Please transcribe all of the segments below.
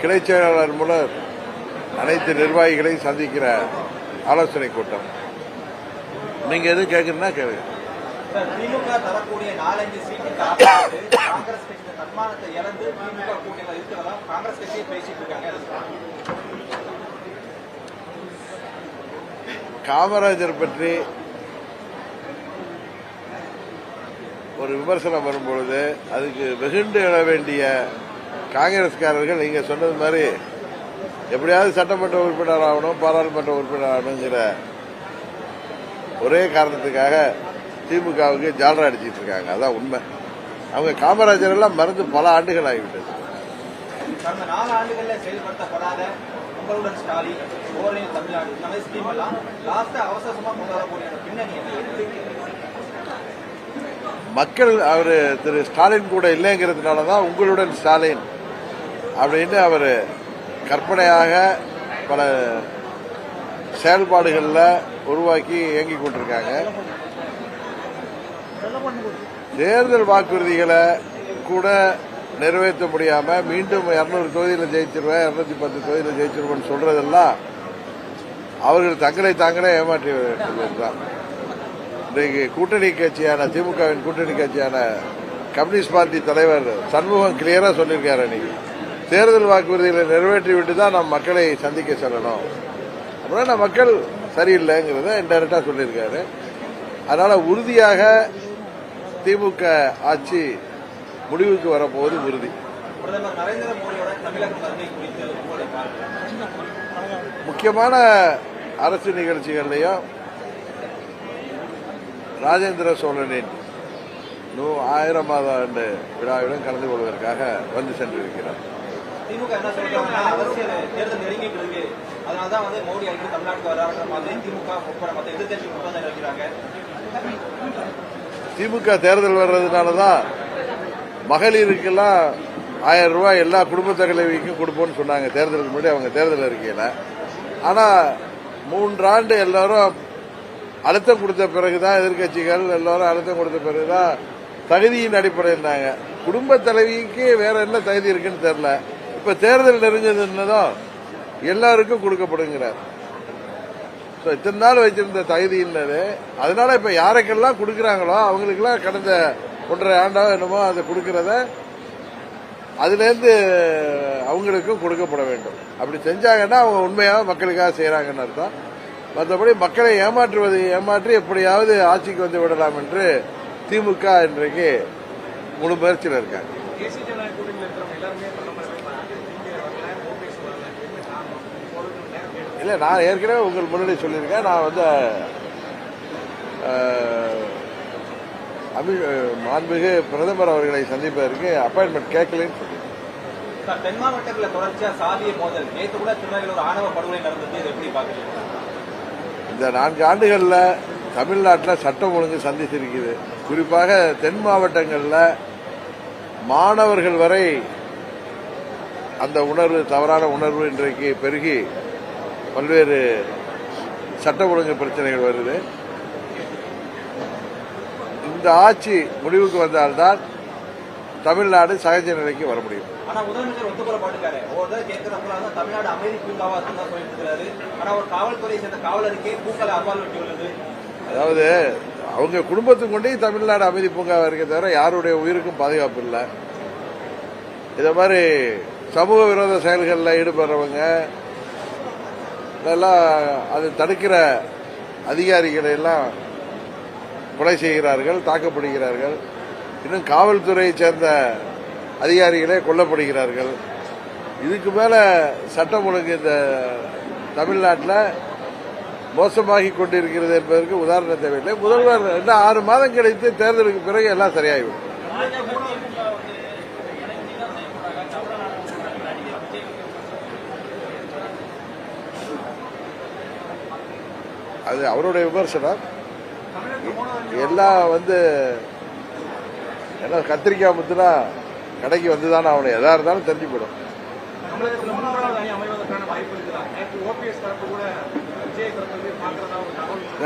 கிளை செயலாளர் மூலம் அனைத்து நிர்வாகிகளையும் சந்திக்கிற ஆலோசனை கூட்டம். நீங்க எது கேட்கணும்னா கேளுங்க. திமுக தரக்கூடிய 4-5 சீட்டுக்கு காங்கிரஸ் கட்சி தன்மானத்தை இழந்து திமுக கூட்டணியில் இருக்கிறதா காங்கிரஸ் கட்சியை பேசிட்டு இருக்காங்க. காமராஜர் பற்றி ஒரு விமர்சனம் வரும்பொழுது அதுக்கு வெகுண்டு எழ வேண்டிய காங்கிரஸ்காரர்கள் நீங்க சொன்னது மாதிரி எப்படியாவது சட்டமன்ற உறுப்பினர் ஆகணும், பாராளுமன்ற உறுப்பினர் ஆகணுங்கிற ஒரே காரணத்துக்காக திமுகவுக்கு ஜாலரா அடிச்சிட்டு இருக்காங்க. அதான் உண்மை. அவங்க காமராஜர் எல்லாம் மறந்து பல ஆண்டுகள் ஆகிவிட்டது. கடந்த 4 ஆண்டுகளில் செயல்படுத்தப்படாத உங்களுடன் ஸ்டாலின், ஓரணியில் தமிழ்நாடு இந்த மாதிரி ஸ்கீம் எல்லாம் லாஸ்டா அவசரமா கொண்டு வரக்கூடிய பின்னணி மக்கள் அவரு திரு ஸ்டாலின் கூட இல்லைங்கிறதுனாலதான் உங்களுடன் ஸ்டாலின் அப்படின்னு அவர் கற்பனையாக பல செயல்பாடுகளில் உருவாக்கி இயங்கிக் கொண்டிருக்காங்க. தேர்தல் வாக்குறுதிகளை கூட நிறைவேற்ற முடியாம மீண்டும் 200 தொகுதியில் ஜெயிச்சிருவேன், 210 தொகுதியில் ஜெயிச்சிருவேன் சொல்றதெல்லாம் அவர்கள் தங்களை தாங்களே ஏமாற்றி கொள்வதுதான். இன்றைக்கு கூட்டணி கட்சியான திமுகவின் கூட்டணி கட்சியான கம்யூனிஸ்ட் பார்ட்டி தலைவர் சண்முகம் கிளியரா சொல்லியிருக்காரு. இன்னைக்கு தேர்தல் வாக்குறுதிகளை நிறைவேற்றி விட்டு தான் நம் மக்களை சந்திக்க செல்லணும். அப்படின்னா மக்கள் சரியில்லைங்கிறத இன்டைரக்டா சொல்லியிருக்காரு. அதனால உறுதியாக திமுக ஆட்சி முடிவுக்கு வரப்போவது உறுதி. பிரதமர் நரேந்திர மோடியோட தமிழக வருகை குறித்து முக்கியமான அரசு நிகழ்ச்சிகள்லையும் ராஜேந்திர சோழனின் 1000வது ஆண்டு விழாவிலும் கலந்து கொள்வதற்காக வந்து சென்றிருக்கிறார். திமுக என்ன சொல்றாங்கன்னா அரசியல் தேர்தல் நெருங்கிட்டு இருக்கு, அதனாலதான் மோடி அடிக்கடி தமிழ்நாட்டுக்கு வராத மாதிரி திமுக உட்பட மற்ற எதிர்கட்சி குற்றம் இருக்கிறாங்க. திமுக தேர்தல் வர்றதுனாலதான் மகளிருக்கெல்லாம் 1000 ரூபாய் எல்லா குடும்ப தலைவிக்கும் கொடுப்போம்னு சொன்னாங்க தேர்தலுக்கு முன்னாடி அவங்க தேர்தல் அறிக்கையில. ஆனா 3 ஆண்டு எல்லாரும் அழுத்தம் கொடுத்த பிறகுதான் எதிர்கட்சிகள் எல்லாரும் அழுத்தம் கொடுத்த பிறகுதான் தகுதியின் அடிப்படையில்னாங்க. குடும்ப தலைவிக்கு வேற என்ன தகுதி இருக்குன்னு தெரியல. இப்ப தேர்தல் நெருங்கினதும் எல்லாருக்கும் கொடுக்கப்படுங்கிறார். இத்தனை நாள் வச்சிருந்த தகுதியினது அதனால இப்ப யாருக்கெல்லாம் கொடுக்கறாங்களோ அவங்களுக்கெல்லாம் கடந்த 1.5 ஆண்டோ என்னமோ அதை கொடுக்கறத அதுல இருந்து அவங்களுக்கும் கொடுக்கப்பட வேண்டும். அப்படி செஞ்சாங்கன்னா அவங்க உண்மையாக மக்களுக்காக செய்யறாங்கன்னு அர்த்தம். மற்றபடி மக்களை ஏமாற்றி எப்படியாவது ஆட்சிக்கு வந்து விடலாம் என்று திமுக இன்றைக்கு முழு முயற்சியில் இருக்காங்க. இல்ல, நான் ஏற்கனவே உங்கள் முன்னாடி சொல்லியிருக்கேன். நான் வந்து மாண்புமிகு பிரதமர் அவர்களை சந்திப்பதற்கு அப்பாயின்மெண்ட் கேட்கலன்னு சொல்லியிருக்கேன். தென் மாவட்டங்களில் தொடர்ச்சியா சாதிய மோதல், நேற்று கூட திருநெல்வேலியில் ஒரு ஆணவ படுகொலை நடந்தது, எப்படி பாக்குறீங்க? இந்த 4 ஆண்டுகள்ல தமிழ்நாட்டில் சட்டம் ஒழுங்கு சந்திச்சிருக்குது. குறிப்பாக தென் மாவட்டங்களில் மாணவர்கள் வரை அந்த உணர்வு, தவறான உணர்வு இன்றைக்கு பெருகி பல்வேறு சட்ட ஒழுங்கு பிரச்சனைகள் வருது. இந்த ஆட்சி முடிவுக்கு வந்தால்தான் தமிழ்நாடு சகஜ நிலைக்கு வர முடியும். ஆனா முதலமைச்சர் ஒத்துக்கொள்ள மாட்டேங்காரு. தமிழ்நாடு அமைதி பூங்காவா தான் சொல்லிட்டு இருக்காரு. ஆனா ஒரு காவல்துறை சேர்ந்த காவலருக்கே பூக்களை அபால் வெட்டி உள்ளது. அதாவது அவங்க குடும்பத்துக்கு கொண்டே தமிழ்நாடு அமைதி பூங்காவா இருக்க தவிர யாருடைய உயிருக்கும் பாதுகாப்பு இல்லை. இத மாதிரி சமூக விரோத செயல்களில் ஈடுபடுறவங்க இதெல்லாம் அதை தடுக்கிற அதிகாரிகளை எல்லாம் கொலை செய்கிறார்கள், தாக்கப்படுகிறார்கள். இன்னும் காவல்துறையை சேர்ந்த அதிகாரிகளே கொல்லப்படுகிறார்கள். இதுக்கு மேல சட்டம் ஒழுங்கு இந்த தமிழ்நாட்டில் மோசமாகி கொண்டிருக்கிறது என்பதற்கு உதாரணம் தேவையில்லை. முதல்வர் 6 மாதம் கழித்து தேர்தலுக்கு பிறகு எல்லாம் சரியாகிவிடும். அது அவருடைய விமர்சனம். எல்லாம் என்ன கத்திரிக்காய் முத்துனா கடைக்கு வந்துதானே அவனை எதா இருந்தாலும் தெரிஞ்சு போயிடும்.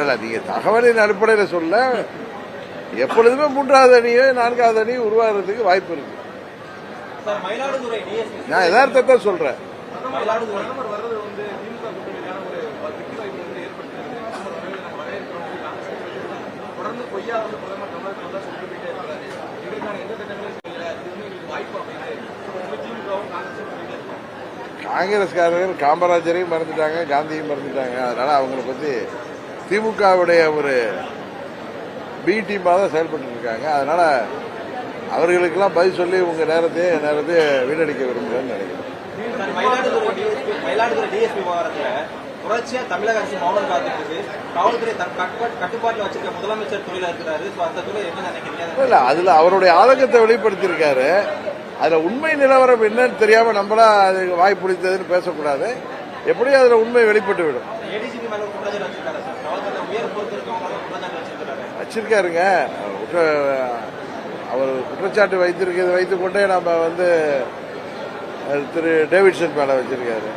இல்ல, நீங்க தகவலின் அடிப்படையில் சொல்ல எப்பொழுதுமே 3வது அணியோ 4வது அணியோ உருவாகிறதுக்கு வாய்ப்பு இருக்கு. சார் மயிலாடுதுறை டிஎஸ்பி நான் யதார்த்தத்தை சொல்றேன். மயிலாடுதுறை வர்றது வந்து திமுக கூட்டணிக்கான ஒரு வெற்றி வாய்ப்பு வந்து ஏற்படுத்துறது. நம்ம வரவேற்கிறோம். தொடர்ந்து பொய்யா வந்து பிரதமர் தமிழகத்தில் தான் சொல்லிட்டு போயிட்டே இருக்கிறாரு. இதற்கான எந்த திட்டங்களும் செய்யல. இது வந்து எங்களுக்கு வாய்ப்பு அப்படின்னு திமுகவும் காங்கிரஸும் சொல்லிட்டே இருக்கோம். காங்கிரஸ்காரர்கள் காமராஜரையும் மறந்துட்டாங்க, காந்தியும் மறந்துட்டாங்க. அதனால அவங்களை பத்தி திமுகவுடைய ஒரு பி டீமாக தான் செயல்பட்டு இருக்காங்க. அதனால அவர்களுக்கெல்லாம் பதில் சொல்லி உங்க நேரத்தை வீணடிக்க விரும்புகிறேன்னு நினைக்கிறேன். மயிலாடுதுறை டிஎஸ்பி விவகாரத்துல தொடர்ச்சியா தமிழக அரசு மௌனம் காத்துட்டு காவல்துறை தன் கட்டுப்பாட்டில் வச்சிருக்க முதலமைச்சர் துறையில இருக்கிறாரு. அந்த துறை என்ன நினைக்கிறீங்க? இல்ல, அதுல அவருடைய ஆதங்கத்தை வெளிப்படுத்தியிருக்காரு. அதுல உண்மை நிலவரம் என்னன்னு தெரியாம நம்மளா அது வாய் பிடித்ததுன்னு பேசக்கூடாது. எப்படியும் அதுல உண்மை வெளிப்பட்டு விடும். ஏடிஜிபி மேல குற்றச்சாட்டு வச்சிருக்காரு சார். காவல்துறை உயர் பொறுப்பு இருக்கவங்க குற்றச்சாட்டு வச்சிருக்காருங்க. அவர் குற்றச்சாட்டு வைத்துக் கொண்டே நம்ம திரு டேவிட்சன் மேல வச்சிருக்காரு.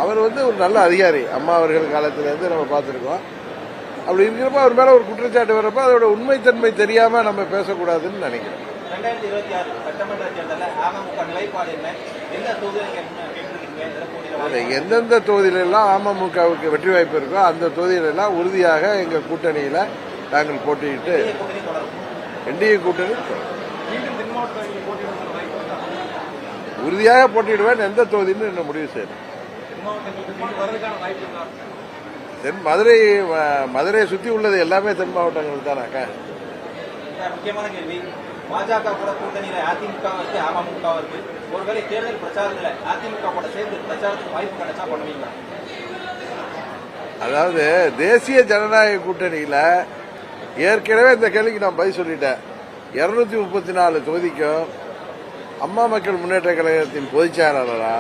அவர் ஒரு நல்ல அதிகாரி. அம்மா அவர்கள் காலத்திலிருந்து நம்ம பார்த்திருக்கோம். அப்படி இருக்கிறப்ப அவர் மேல ஒரு குற்றச்சாட்டு வர்றப்ப அதோட உண்மைத்தன்மை தெரியாம நம்ம பேசக்கூடாதுன்னு நினைக்கிறேன். 2026 சட்டமன்ற தேர்தலில் அமமுக நிலைப்பாடு என்ன? எந்த தொகுதியில் எந்தெந்த தொகுதியிலெல்லாம் அமமுகவுக்கு வெற்றி வாய்ப்பு இருக்கோ அந்த தொகுதியிலெல்லாம் உறுதியாக எங்க கூட்டணியில நாங்கள் போட்டியிட்டு என்டிஏ கூட்டணி உறுதியாக போட்டியிடுவேன். எந்த தொகுதின்னு இன்னும் முடிவு செய்யணும். தென் மதுரையை சுத்தி உள்ளது எல்லாமே தென் மாவட்டங்கள் தானாக்கா. முக்கியமான கேள்வி, பாஜக கூட கூட்டணியில அதிமுக இருக்கு, அமமுக இருக்கு. ஒருவேளை தேர்தல் பிரச்சாரத்துல அதிமுக கூட சேர்ந்து பிரச்சாரத்துக்கு வாய்ப்பு கிடைச்சா பண்ணுவீங்களா? அதாவது தேசிய ஜனநாயக கூட்டணியில ஏற்கனவே இந்த கேள்விக்கு நான் பதில் சொல்லிட்டேன். 234 தொகுதிக்கும் அம்மா மக்கள் முன்னேற்ற கழகத்தின் பொதுச் செயலாளரா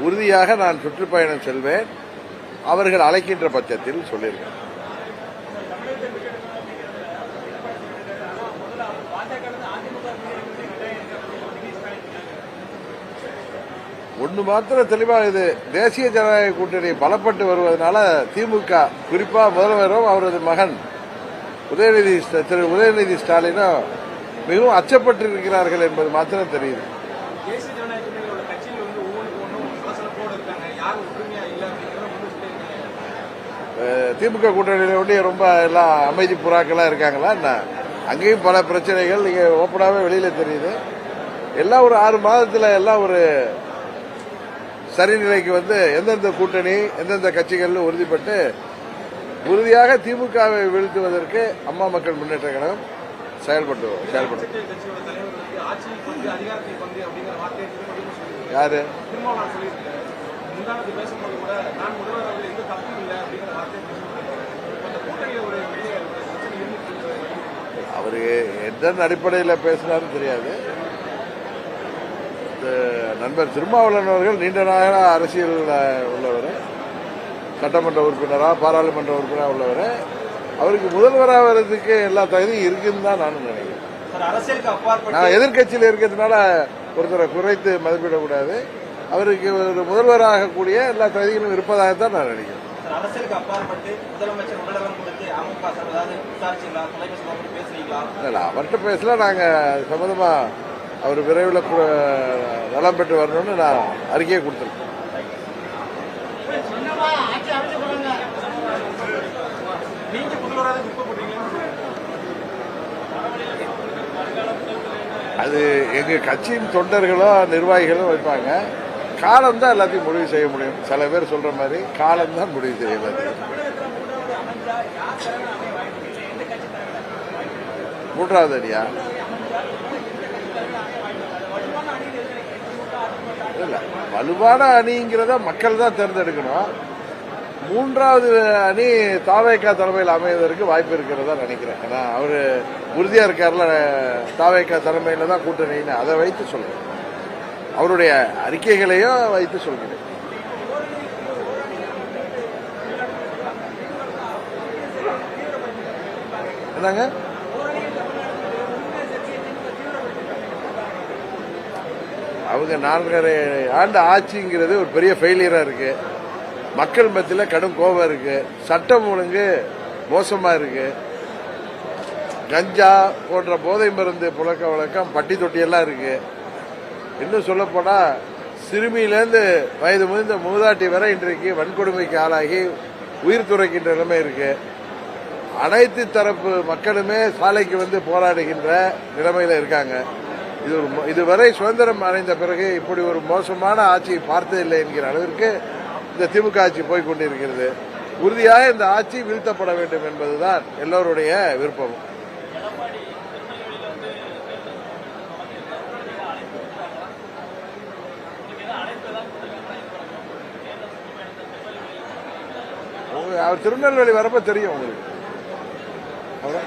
உறுதியாக நான் சுற்றுப்பயணம் செல்வேன். அவர்கள் அழைக்கின்ற பட்சத்தில் சொல்லியிருக்கேன். ஒன்று மாத்திரம் தெளிவாக இது தேசிய ஜனநாயக கூட்டணி பலப்பட்டு வருவதனால திமுக குறிப்பா முதல்வரும் அவரது மகன் திரு உதயநிதி ஸ்டாலினும் மிகவும் அச்சப்பட்டு இருக்கிறார்கள் என்பது மாத்திரம் தெரியுது. தேசிய ஜனநாயக கூட்டணியோட கட்சியில் வந்து ஒவ்வொன்றுக்கு ஒன்றும் சலசலப்போடு இருக்காங்க. யாரும் ஒற்றுமையா இல்லை அப்படிங்கிறத திமுக கூட்டணியில ரொம்ப எல்லாம் அமைதி புறாக்களா இருக்காங்களா என்ன? அங்கேயும் பல பிரச்சனைகள் நீங்க ஓப்பனாவே வெளியில தெரியுது. எல்லாம் ஒரு 6 மாதத்துல எல்லாம் ஒரு சரிநிலைக்கு எந்தெந்த கூட்டணி எந்தெந்த கட்சிகள் உறுதிப்பட்டு உறுதியாக திமுகவை வீழ்த்துவதற்கு அம்மா மக்கள் முன்னேற்ற கழகம் செயல்பட்டு யாரு அவரு எந்த அடிப்படையில் பேசினாரும் தெரியாது. நண்பர் திருமாவளவன் அவர்கள் நீண்ட நாள அரசியல் உள்ளவர், சட்டமன்ற உறுப்பினரா பாராளுமன்ற உறுப்பினராக உள்ளவர். அவருக்கு முதல்வராக வர்றதுக்கு எல்லா தகுதியும் இருக்குன்னு தான் நானும் நினைக்கிறேன். நான் எதிர்கட்சியில் இருக்கிறதுனால ஒருத்தரை குறைத்து மதிப்பிடக்கூடாது. அவருக்கு ஒரு முதல்வராக கூடிய எல்லா தகுதிகளும் இருப்பதாகத்தான் நான் நினைக்கிறேன். அரசியலுக்கு அப்பாற்பட்டு முதலமைச்சர் உடலகம் கொடுத்து அமமுக அவர்கிட்ட பேசல. நாங்க சம்பந்தமா அவர் விரைவில் நலம் பெற்று வரணும்னு நான் அறிக்கையை கொடுத்திருக்கேன். அது எங்க கட்சியின் தொண்டர்களும் நிர்வாகிகளும் வைப்பாங்க. காலம் தான் எல்லாத்தையும் முடிவு செய்ய முடியும். சில பேர் சொல்ற மாதிரி காலம் தான் முடிவு செய்ய எல்லாத்தையும். 3வது அணியா? இல்ல, வலுவான அணிங்கிறத மக்கள் தான் தேர்ந்தெடுக்கணும். 3வது அணி தாவேகா தலைமையில் அமைவதற்கு வாய்ப்பு இருக்கிறதா நினைக்கிறேன். ஏன்னா அவரு உறுதியா இருக்காருல, தாவேகா தலைமையில தான் கூட்டணின்னு அதை வைத்து சொல்றேன். அவருடைய அறிக்கைகளையும் வைத்து சொல்கிறேன். என்னங்க அவங்க 4.5 ஆண்டு ஆட்சிங்கிறது ஒரு பெரிய ஃபெயிலியரா இருக்கு. மக்கள் மத்தியில் கடும் கோபம் இருக்கு. சட்டம் ஒழுங்கு மோசமா இருக்கு. கஞ்சா போன்ற போதை மருந்து புழக்க வழக்கம் பட்டி தொட்டி எல்லாம் இருக்கு. இன்னும் சொல்லப்போனா சிறுமியிலேருந்து வயது முதிர்ந்த மூதாட்டி வரை இன்றைக்கு வன்கொடுமைக்கு ஆளாகி உயிர் துறக்கின்ற நிலைமை இருக்கு. அனைத்து தரப்பு மக்களுமே சாலைக்கு வந்து போராடுகின்ற நிலைமையில இருக்காங்க. இதுவரை சுதந்திரம் அடைந்த பிறகு இப்படி ஒரு மோசமான ஆட்சியை பார்த்ததில்லை என்கிற அளவிற்கு இந்த திமுக ஆட்சி போய் கொண்டிருக்கிறது. உறுதியாக இந்த ஆட்சி வீழ்த்தப்பட வேண்டும் என்பதுதான் எல்லோருடைய விருப்பமும். அவர் திருநெல்வேலி வரப்ப தெரியும் உங்களுக்கு. அவ்வளவு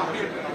அப்படியே